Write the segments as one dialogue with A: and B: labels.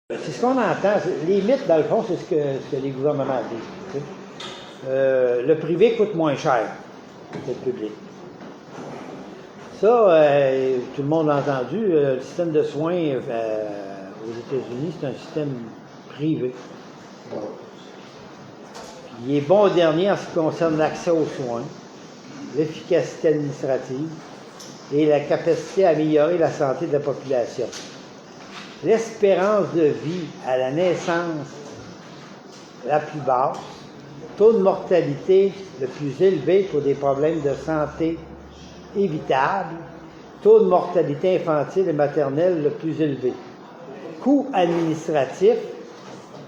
A: C'est ce qu'on entend. Les mythes, dans le fond, c'est ce que les gouvernements disent. Le privé coûte moins cher que le public. Ça, tout le monde l'a entendu, le système de soins aux États-Unis, c'est un système privé. Il est bon au dernier en ce qui concerne l'accès aux soins, l'efficacité administrative et la capacité à améliorer la santé de la population. L'espérance de vie à la naissance la plus basse, taux de mortalité le plus élevé pour des problèmes de santé évitables, taux de mortalité infantile et maternelle le plus élevé. Coût administratif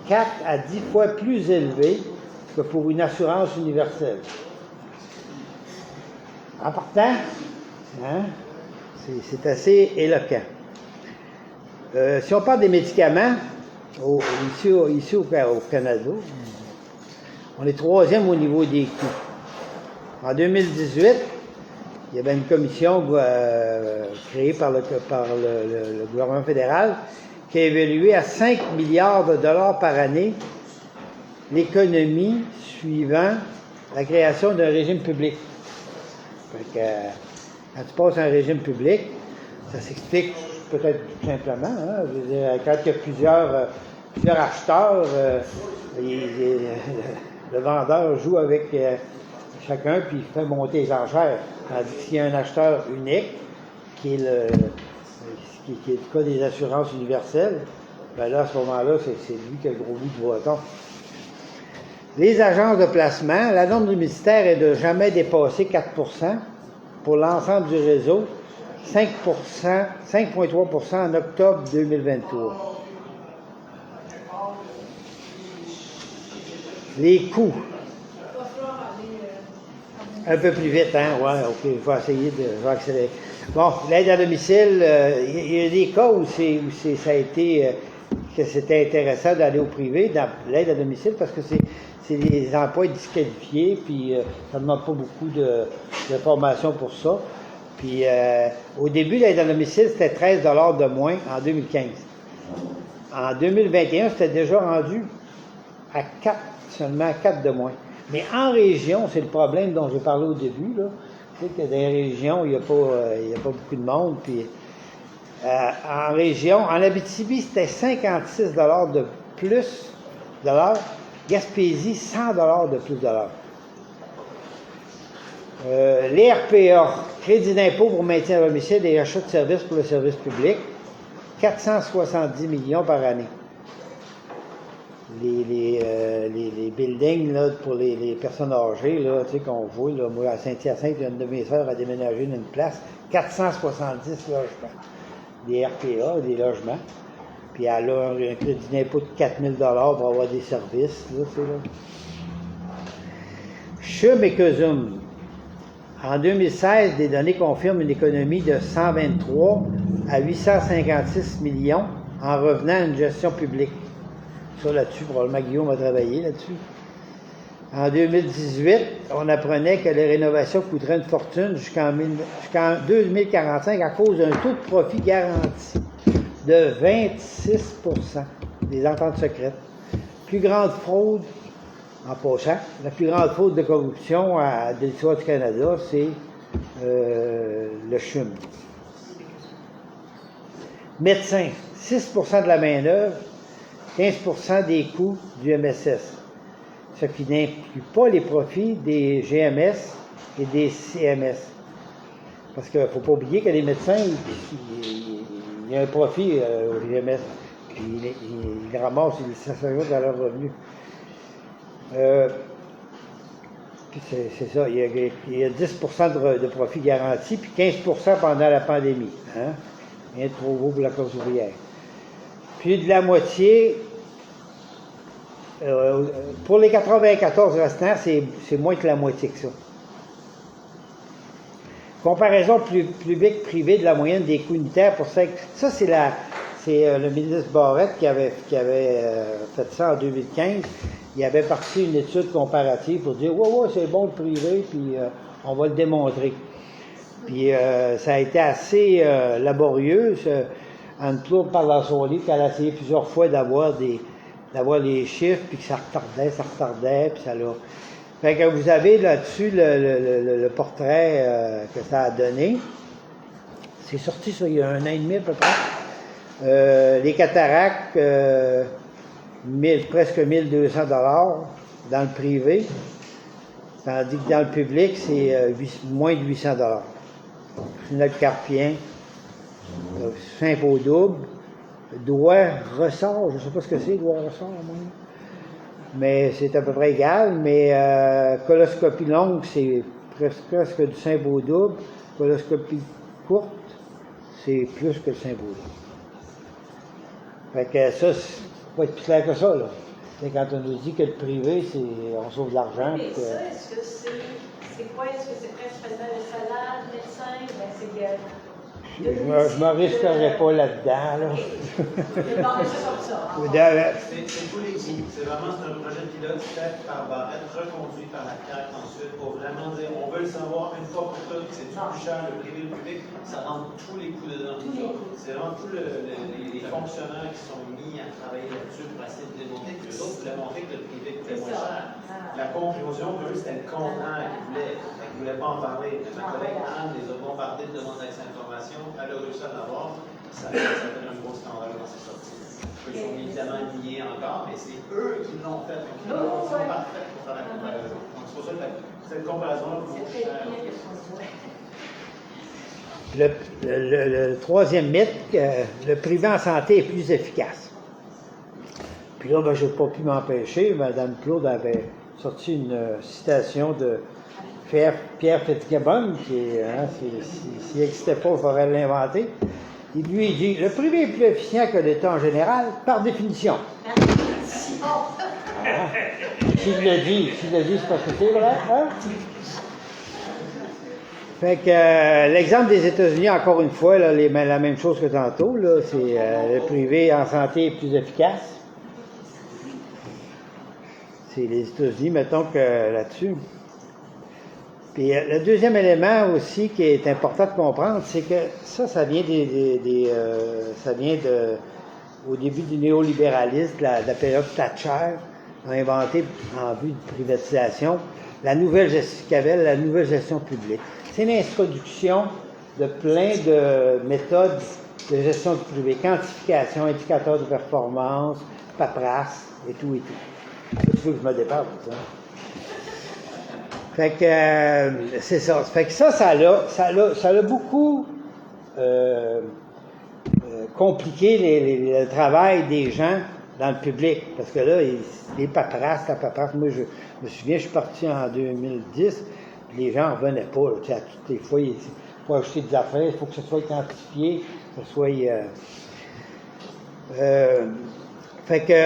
A: 4 à 10 fois plus élevé que pour une assurance universelle. Important, hein? C'est assez éloquent. Si on parle des médicaments, ici au Canada, on est troisième au niveau des coûts. En 2018, il y avait une commission créée par le gouvernement fédéral qui a évalué à 5 milliards de dollars par année l'économie suivant la création d'un régime public. Fait que, quand tu passes à un régime public, ça s'explique peut-être tout simplement. Hein? Je veux dire, quand il y a plusieurs acheteurs, le vendeur joue avec chacun puis il fait monter les enchères. Tandis qu'il y a un acheteur unique, qui est le cas des assurances universelles, bien là, à ce moment-là, c'est lui qui a le gros bout du bâton. Les agences de placement, la norme du ministère est de jamais dépasser 4 pour l'ensemble du réseau, 5,3 en octobre 2023. Les coûts. Un peu plus vite, hein? Ouais, OK, je vais essayer de accélérer. Bon, l'aide à domicile, il y a des cas où ça a été que c'était intéressant d'aller au privé dans l'aide à domicile parce que c'est des emplois disqualifiés, puis ça ne demande pas beaucoup de formation pour ça. Puis au début, l'aide à domicile, c'était 13 $ de moins en 2015. En 2021, c'était déjà rendu à 4, seulement 4 de moins. Mais en région, c'est le problème dont j'ai parlé au début, là. Tu sais que dans les régions, il n'y a pas beaucoup de monde. Puis, en région, en Abitibi, c'était 56 $ de plus de l'heure. Gaspésie, 100 $ de plus de l'heure. Les RPA, crédit d'impôt pour maintien à domicile et achat de services pour le service public, 470 millions par année. Les buildings là, pour les personnes âgées, là, tu sais, qu'on voit, là, moi à Saint-Hyacinthe, une de mes sœurs a déménagé d'une place, 470 logements. Des RPA, des logements. Puis elle a un crédit d'impôt de 4 000 $ pour avoir des services. Là, tu sais, là. CHUM et CUSUM. En 2016, des données confirment une économie de 123 à 856 millions en revenant à une gestion publique. Ça là-dessus, probablement Guillaume va travailler là-dessus. En 2018, on apprenait que les rénovations coûteraient une fortune jusqu'en 2045 à cause d'un taux de profit garanti de 26 % des ententes secrètes. Plus grande fraude, en passant, la plus grande fraude de corruption de l'histoire du Canada, c'est le CHUM. Médecins, 6 % de la main-d'œuvre, 15 % des coûts du MSS, ce qui n'inclut pas les profits des GMS et des CMS. Parce qu'il ne faut pas oublier que les médecins, il y a un profit au GMS, puis ils ramassent, ils s'ajoutent à leurs revenus. C'est ça, il y a 10 % de profit garanti, puis 15 % pendant la pandémie. Hein? Rien de trop gros pour la classe ouvrière. Puis de la moitié, pour les 94 restants, c'est moins que la moitié que ça. Comparaison public-privé de la moyenne des coûts unitaires pour ça. Ça, c'est le ministre Barrette qui avait fait ça en 2015. Il avait parti une étude comparative pour dire « Ouais, c'est bon le privé, puis on va le démontrer. » Puis ça a été assez laborieux. Anne-Claude parle dans son livre qu'elle a essayé plusieurs fois d'avoir les chiffres, puis que ça retardait, puis ça l'a... Fait que vous avez là-dessus le portrait que ça a donné. C'est sorti ça il y a 1 an et demi à peu près. Les cataractes, presque 1200 $ dans le privé, tandis que dans le public, c'est moins de 800 $. Notre Carpien, Saint-Paul-Double, doigt ressort, je ne sais pas ce que c'est, doigt ressort, moi. Mais c'est à peu près égal, mais coloscopie longue, c'est presque du Saint-Paul-Double. Coloscopie courte, c'est plus que le Saint-Paul-Double. Fait que ça, c'est pas être plus clair que ça, là. C'est quand on nous dit que le privé, on sauve de l'argent.
B: Mais ça, est-ce que c'est quoi? Est-ce que c'est principalement le salaire du médecin? Ben, c'est
A: je me risquerais pas là-dedans, là.
C: C'est tous les groupes. C'est vraiment un projet pilote fait par Barrette, reconduit par la CAQ ensuite, pour vraiment dire on veut le savoir une fois pour toutes, c'est plus cher, le privé, le public, ça rentre tous les coûts dedans. C'est vraiment tous les fonctionnaires qui sont mis à travailler là-dessus pour essayer de démontrer que les autres voulaient montrer que le privé coûtait moins cher. La conclusion, eux, c'était le contraire qu'ils ne voulaient pas en parler. Ma collègue Anne les a bombardés de demandes d'information, elle a réussi à l'avoir, ça fait un gros scandale quand c'est sorti. Ils sont évidemment niés encore, mais c'est eux qui l'ont fait. Ils sont parfaits pour faire la comparaison. Donc c'est pour ça que cette comparaison-là vaut cher.
A: Le troisième mythe, le privé en santé est plus efficace. Puis là, je n'ai pas pu m'empêcher. Mme Claude avait sorti une citation de Pierre Fitzgibbon, qui est, s'il n'existait pas, il faudrait l'inventer. Et lui, il dit, le privé est plus efficient que l'État en général, par définition. S'il le dit, c'est parce que c'est vrai. Hein? Fait que l'exemple des États-Unis, encore une fois, là, la même chose que tantôt, là, c'est le privé en santé est plus efficace. C'est les États-Unis, mettons que là-dessus. Puis le deuxième élément aussi qui est important de comprendre, c'est que ça vient au début du néolibéralisme, de la période Thatcher, a inventé en vue de privatisation la nouvelle gestion publique. C'est l'introduction de plein de méthodes de gestion du privé, quantification, indicateurs de performance, paperasse et tout et tout. Il faut que je me dépasse, ça. Fait que c'est ça. Fait que ça a beaucoup compliqué le travail des gens dans le public. Parce que là, la paperasse, moi je me souviens, je suis parti en 2010, puis les gens n'en revenaient pas. Là, à toutes les fois, il faut acheter des affaires, il faut que ce soit quantifié, que ce soit... fait que,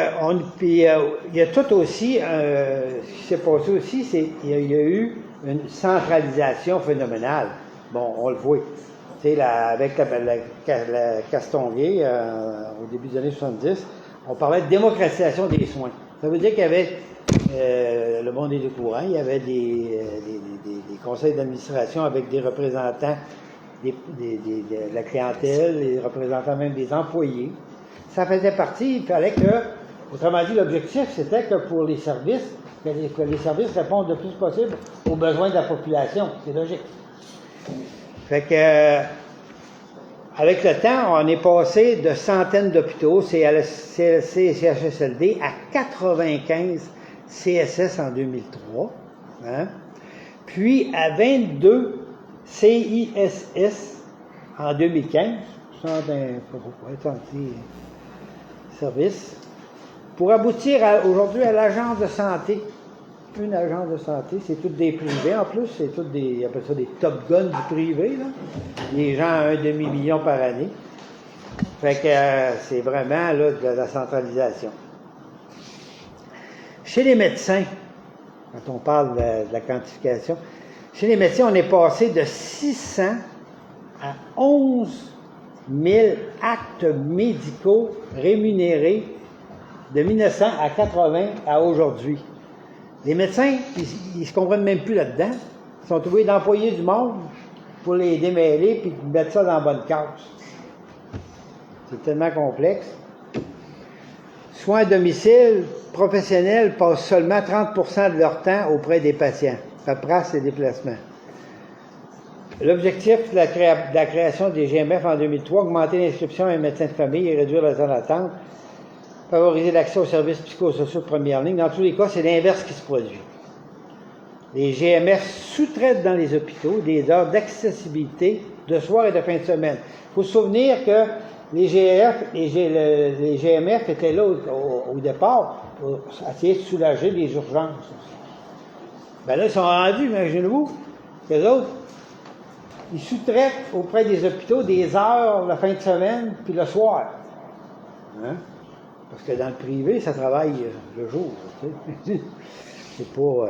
A: puis il y a tout aussi, ce qui s'est passé aussi, c'est qu'il y a eu une centralisation phénoménale. Bon, on le voit. Tu sais, avec la Castonguay, au début des années 70, on parlait de démocratisation des soins. Ça veut dire qu'il y avait le monde des courants, il y avait des conseils d'administration avec des représentants de la clientèle, les représentants même des employés. Ça faisait partie, il fallait que, autrement dit, l'objectif, c'était que pour les services, que les services répondent le plus possible aux besoins de la population. C'est logique. Fait que, avec le temps, on est passé de centaines d'hôpitaux, CLSC et CHSLD, à 95 CSS en 2003, hein? Puis à 22 CISS en 2015, service, pour aboutir aujourd'hui à l'agence de santé. Une agence de santé, c'est toutes des privés en plus, c'est toutes ils appellent ça des top guns du privé, là. Les gens à 1,5 million par année. Fait que c'est vraiment là, de la centralisation. Chez les médecins, quand on parle de la quantification, chez les médecins, on est passé de 600 à 11 000 actes médicaux rémunérés de 1900 à 80 à aujourd'hui. Les médecins, ils ne se comprennent même plus là-dedans. Ils sont obligés d'employer du monde pour les démêler puis de mettre ça dans la bonne case. C'est tellement complexe. Soins à domicile, professionnels passent seulement 30% de leur temps auprès des patients. Paperasse et déplacements. L'objectif de la création des GMF en 2003, augmenter l'inscription à un médecin de famille et réduire le temps d'attente, favoriser l'accès aux services psychosociaux de première ligne. Dans tous les cas, c'est l'inverse qui se produit. Les GMF sous-traitent dans les hôpitaux des heures d'accessibilité de soir et de fin de semaine. Il faut se souvenir que les GMF étaient là au départ pour essayer de soulager les urgences. Ben là, ils sont rendus, imaginez-vous, que les autres, ils sous-traitent auprès des hôpitaux des heures la fin de semaine puis le soir. Hein? Parce que dans le privé, ça travaille le jour. Tu sais. C'est pas...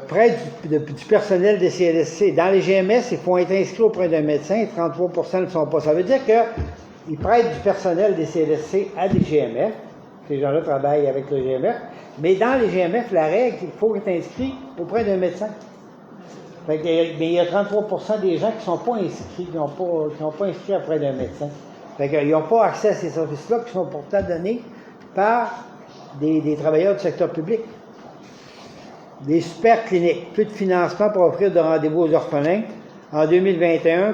A: près du personnel des CLSC. Dans les GMS, il faut être inscrit auprès d'un médecin, 33% ne le sont pas. Ça veut dire qu'ils prêtent du personnel des CLSC à des GMF. Ces gens-là travaillent avec le GMF. Mais dans les GMF, la règle, c'est qu'il faut être inscrit auprès d'un médecin. Fait que, mais il y a 33% des gens qui ne sont pas inscrits, qui n'ont pas inscrit auprès d'un médecin. Fait qu'ils n'ont pas accès à ces services-là qui sont pourtant donnés par des travailleurs du secteur public. Des super cliniques, plus de financement pour offrir de rendez-vous aux orphelins. En 2021,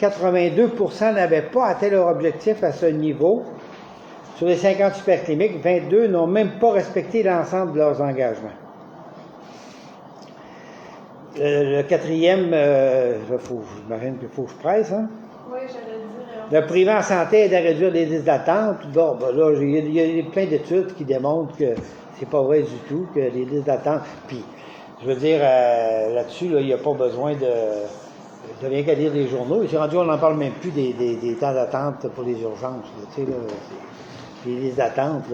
A: 82% n'avaient pas atteint leur objectif à ce niveau. Sur les 50 super cliniques, 22 n'ont même pas respecté l'ensemble de leurs engagements. Le quatrième, j'imagine qu'il faut que je presse, hein?
B: Oui, j'allais dire.
A: Le privé en santé aide à réduire les listes d'attente. Bon, ben là, il y a plein d'études qui démontrent que c'est pas vrai du tout, que les listes d'attente. Puis, je veux dire, là-dessus, là, il n'y a pas besoin de rien qu'à lire les journaux. Et c'est rendu, on n'en parle même plus des temps d'attente pour les urgences. Là, tu sais, là, les listes d'attente.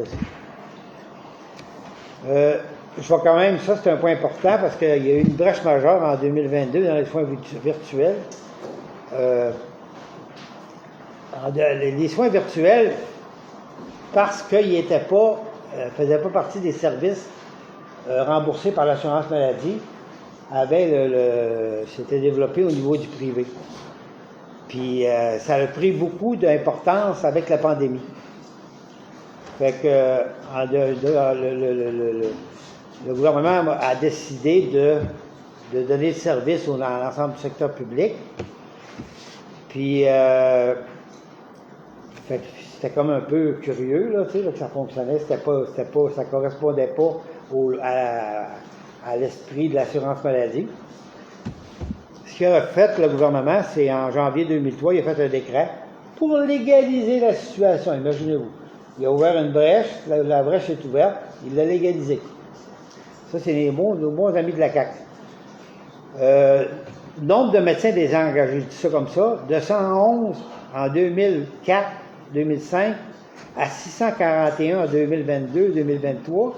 A: Je vois quand même, ça c'est un point important parce qu'il y a eu une brèche majeure en 2022 dans les soins virtuels. Les soins virtuels, parce qu'ils n'étaient pas, faisaient pas partie des services remboursés par l'assurance maladie, s'était développé au niveau du privé. Puis ça a pris beaucoup d'importance avec la pandémie. Fait que le gouvernement a décidé de donner le service dans l'ensemble du secteur public. Puis c'était comme un peu curieux, là, tu sais, que ça fonctionnait, ça correspondait pas à l'esprit de l'assurance maladie. Ce qu'il a fait, le gouvernement, c'est en janvier 2003, il a fait un décret pour légaliser la situation. Imaginez-vous. Il a ouvert une brèche, la brèche est ouverte, il l'a légalisée. Ça, c'est nos bons amis de la CAQ. Nombre de médecins désengagés, je dis ça comme ça, de 111 en 2004-2005 à 641 en 2022-2023.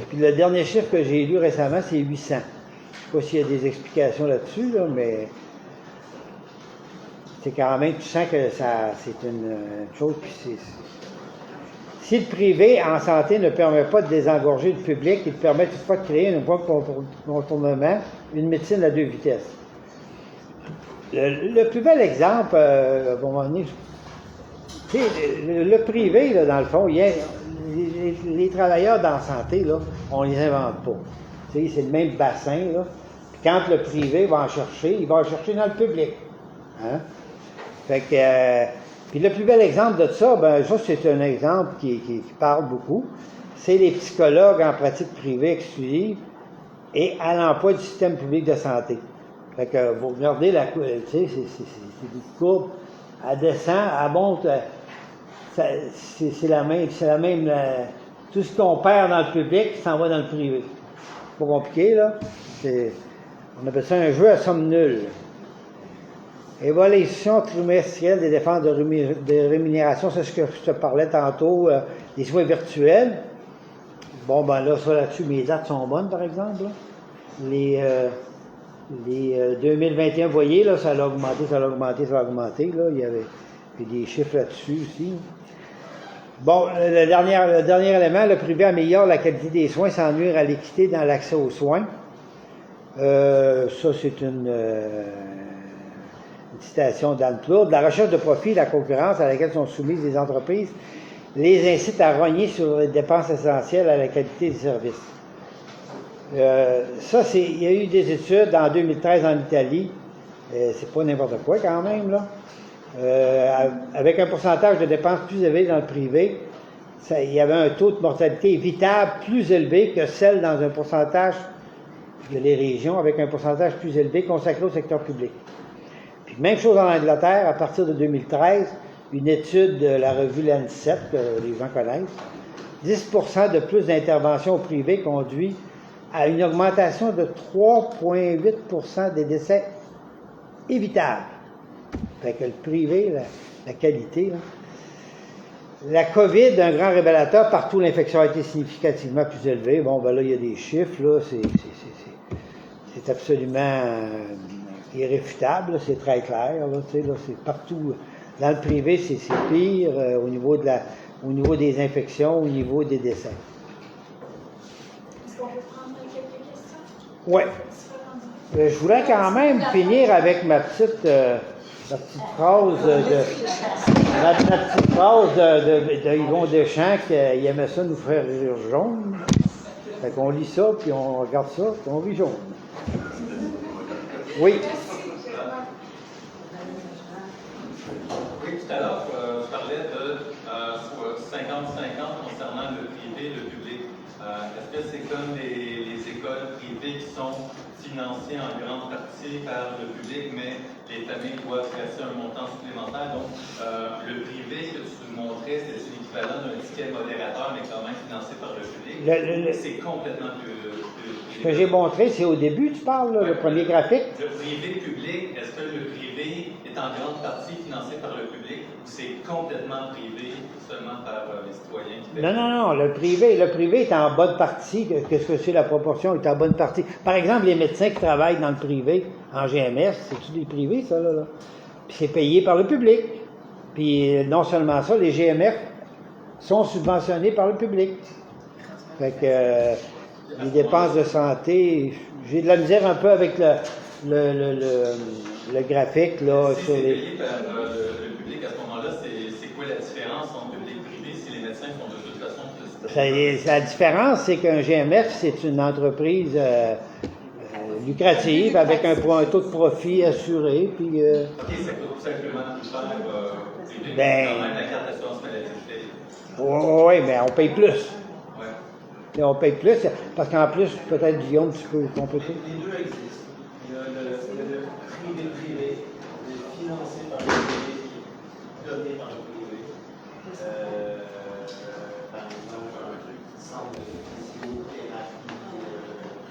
A: Puis le dernier chiffre que j'ai lu récemment, c'est 800. Je ne sais pas s'il y a des explications là-dessus, là, mais c'est quand même, tu sens que c'est une chose. Puis si le privé en santé ne permet pas de désengorger le public, il permet toutefois de créer une voie de contournement, une médecine à deux vitesses. Le plus bel exemple, à un moment donné, le privé, là, dans le fond, les travailleurs dans la santé, là, on ne les invente pas. C'est le même bassin. Là. Puis quand le privé va en chercher, il va en chercher dans le public. Hein? Fait que, puis le plus bel exemple de ça, ben ça c'est un exemple qui parle beaucoup, c'est les psychologues en pratique privée exclusive et à l'emploi du système public de santé. Fait que vous regardez la courbe, tu sais, c'est des courbes, elle descend, elle monte, c'est la même, tout ce qu'on perd dans le public s'en va dans le privé. C'est pas compliqué, là. On appelle ça un jeu à somme nulle. Évaluation trimestrielle des dépenses de rémunération, c'est ce que je te parlais tantôt, des soins virtuels. Bon, ben là, ça là-dessus, mes dates sont bonnes, par exemple. Là. Les 2021, vous voyez, là, ça a augmenté. Là. Il y avait des chiffres là-dessus aussi. Bon, le dernier élément, le privé améliore la qualité des soins sans nuire à l'équité dans l'accès aux soins. Ça, c'est une une citation d'Anne Plourde, la recherche de profit et la concurrence à laquelle sont soumises les entreprises les incite à rogner sur les dépenses essentielles à la qualité du service. Il y a eu des études en 2013 en Italie, c'est pas n'importe quoi quand même, là, avec un pourcentage de dépenses plus élevé dans le privé, il y avait un taux de mortalité évitable plus élevé que celle dans un pourcentage de les régions avec un pourcentage plus élevé consacré au secteur public. Puis même chose en Angleterre, à partir de 2013, une étude de la revue Lancet, que les gens connaissent, 10% de plus d'interventions au privé conduit à une augmentation de 3,8% des décès évitables. Fait que le privé, la qualité, là. La COVID, un grand révélateur, partout l'infection a été significativement plus élevée. Bon, ben là, il y a des chiffres, là, c'est absolument irréfutable, là, c'est très clair, là, tu sais, là, c'est partout. Dans le privé, c'est pire au niveau des infections, au niveau des décès.
B: Est-ce qu'on peut prendre quelques questions?
A: Oui. Je voulais quand même finir avec ma petite phrase de Yvon Deschamps qui aimait ça nous faire rire jaune. Fait qu'on lit ça, puis on regarde ça, puis on rit jaune. Oui.
D: Oui, tout à l'heure, je parlais de 50-50 concernant le privé et le public. Est-ce que c'est comme les écoles privées qui sont financées en grande partie par le public, mais les familles doivent verser un montant supplémentaire? Donc, le privé que tu montrais, c'est l'équivalent d'un ticket modérateur, mais quand même financé par le public. C'est complètement plus
A: ce que j'ai montré, c'est au début, tu parles, là, le premier graphique.
D: Le privé-public, est-ce que le privé est en grande partie financé par le public ou c'est complètement privé seulement par les citoyens qui paient?
A: Non, le privé est en bonne partie. Qu'est-ce que c'est la proportion? Il est en bonne partie. Par exemple, les médecins qui travaillent dans le privé, en GMS, c'est-tu des privés, ça, là? Puis c'est payé par le public. Puis non seulement ça, les GMF sont subventionnés par le public. Fait que les dépenses de santé, j'ai de la misère un peu avec le graphique, là,
D: si
A: sur
D: c'est
A: les...
D: payé par le public, à ce moment-là, c'est quoi la différence entre public et privé si les médecins font de toute façon plus...
A: La différence, c'est qu'un GMF, c'est une entreprise lucrative avec un taux de profit assuré. Puis,
D: OK, ça coûte simplement plus cher privé, mais quand même la carte d'assurance maladie paye.
A: Oui, mais on paye plus.
D: Ouais.
A: On paye plus, parce qu'en plus, peut-être, Guillaume, tu peux compléter.
C: Les deux existent. Il y a le privé, financé par le privé, donné par le privé. Par exemple, un centre de physiothérapie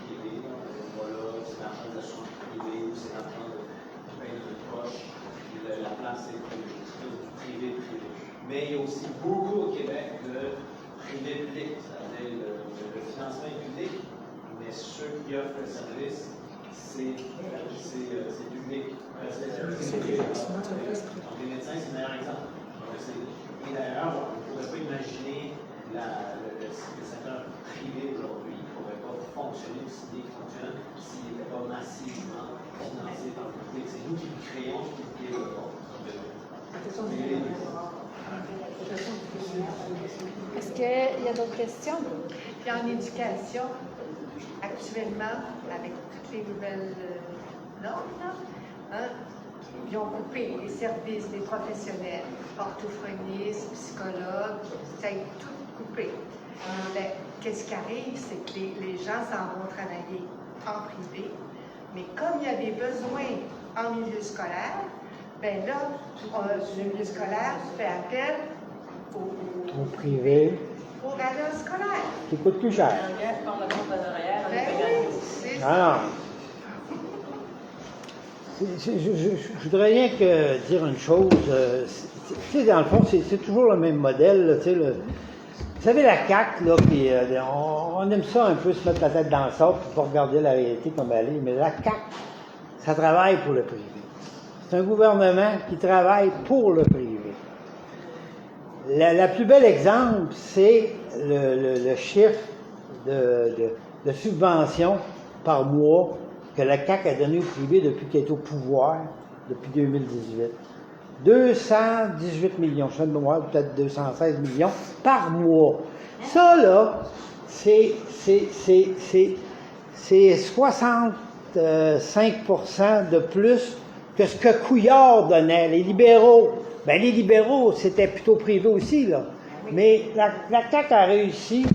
C: privé. Voilà, c'est l'argent de l'assurance privée ou c'est l'argent de pain de poche. La place, c'est du privé. Mais il y a aussi beaucoup au Québec de privé-public, c'est-à-dire le financement est public, mais ceux qui offrent le service, c'est public. Les médecins, c'est le meilleur exemple. Et d'ailleurs, on ne pourrait pas imaginer le secteur privé aujourd'hui ne pourrait pas fonctionner aussi bien qu'il fonctionne s'il n'était pas massivement financé par le public. C'est nous qui le créons, qui le développons.
B: Est-ce qu'il y a d'autres questions? Puis en éducation, actuellement, avec toutes les nouvelles normes, hein, ils ont coupé les services des professionnels, orthophonistes, psychologues, ça a été tout coupé. Qu'est-ce qui arrive, c'est que les gens s'en vont travailler en privé, mais comme il y avait besoin en milieu scolaire, bien là, le milieu scolaire fait appel
A: Au privé,
B: au galère scolaire.
A: qui coûte plus cher.
B: Ben oui, c'est ça.
A: Alors, je voudrais rien que dire une chose. Tu sais, dans le fond, c'est toujours le même modèle. Là, tu sais, vous savez, la CAQ, là, puis on aime ça un peu se mettre la tête dans le sable pour pas regarder la réalité comme elle est. Mais la CAQ, ça travaille pour le privé. C'est un gouvernement qui travaille pour le privé. La plus belle exemple, c'est le chiffre de subvention par mois que la CAQ a donné au privé depuis qu'elle est au pouvoir. depuis 2018. 218 millions, je sais de mémoire, peut-être 216 millions par mois. Ça, là, c'est 65% de plus que ce que Couillard donnait. Les libéraux, les libéraux, c'était plutôt privé aussi, là. Mais la CAQ a réussi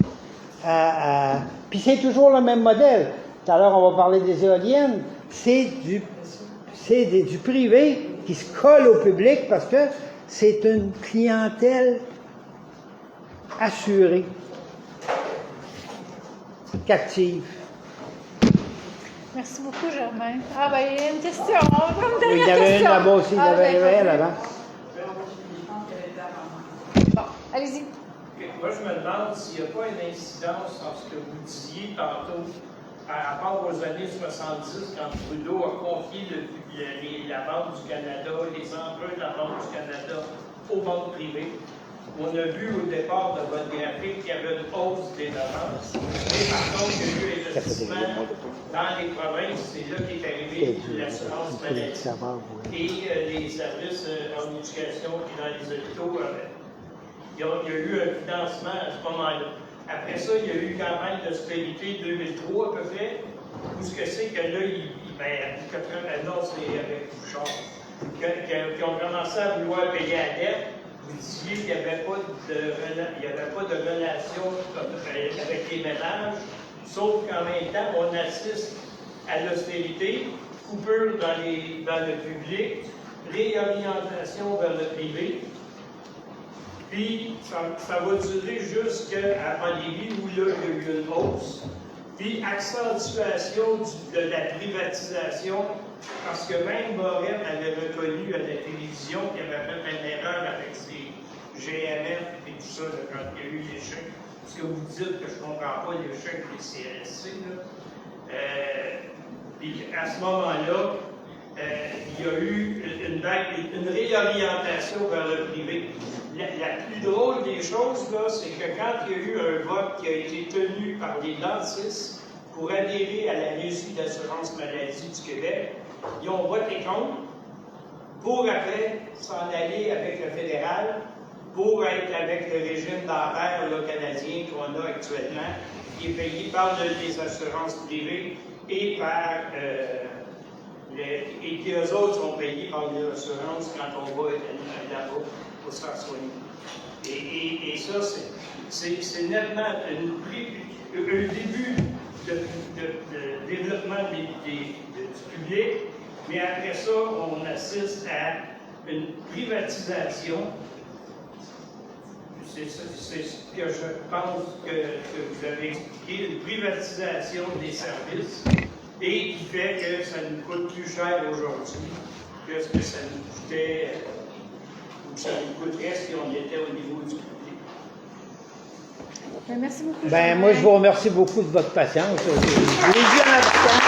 A: puis c'est toujours le même modèle. Tout à l'heure, on va parler des éoliennes. C'est du privé qui se colle au public parce que c'est une clientèle assurée, captive.
B: Merci beaucoup, Germain. Ah, ben, il y a une question. On va prendre une
A: Il y
B: dernière
A: avait une
B: question.
A: là-bas aussi, il y avait elle avant.
B: Bon, allez-y.
E: Moi, je me demande s'il n'y a pas une incidence dans ce que vous disiez tantôt, par rapport aux années 70, quand Trudeau a confié la Banque du Canada, les emprunts de la Banque du Canada aux banques privées. On a vu au départ de votre graphique qu'il y avait une hausse des demandes. Mais par contre, il y a eu un investissement dans les provinces. C'est là qu'est arrivé l'assurance maladie et les services en éducation et dans les hôpitaux. Il y a eu un financement à ce moment-là. Après ça, il y a eu une campagne d'austérité 2003 à peu près, où ce que c'est que là, non, c'est avec Bouchard, qui ont commencé à vouloir payer la dette. Vous disiez qu'il n'y avait pas de relation avec les ménages, sauf qu'en même temps, on assiste à l'austérité, coupure dans le public, réorientation vers le privé. Puis, ça va durer jusqu'à la pandémie où là, il y a eu une hausse. Puis, accentuation de la privatisation, parce que même Morel avait reconnu à la télévision qu'il avait fait une erreur avec ses GMF et tout ça, là, quand il y a eu les chèques. Parce que vous dites que je ne comprends pas les chèques des CRSC. Puis, à ce moment-là, il y a eu une réorientation vers le privé. La plus drôle des choses, là, c'est que quand il y a eu un vote qui a été tenu par les dentistes pour adhérer à la Régie d'assurance maladie du Québec, ils ont voté contre pour après s'en aller avec le fédéral, pour être avec le régime dentaire canadien qu'on a actuellement, qui est payé par les assurances privées et par... et qui eux autres sont payés par les assurances quand on va là-bas pour se faire soigner. Et ça, c'est nettement un début de développement du public, mais après ça, on assiste à une privatisation. C'est ce que je pense que vous avez expliqué, une privatisation des services, et qui fait que ça nous coûte plus cher aujourd'hui que ce que ça nous coûtait, ou que ça nous coûterait si on était au niveau du public.
B: Merci beaucoup.
A: Moi, je vous remercie beaucoup de votre patience. Je l'ai dit en avant.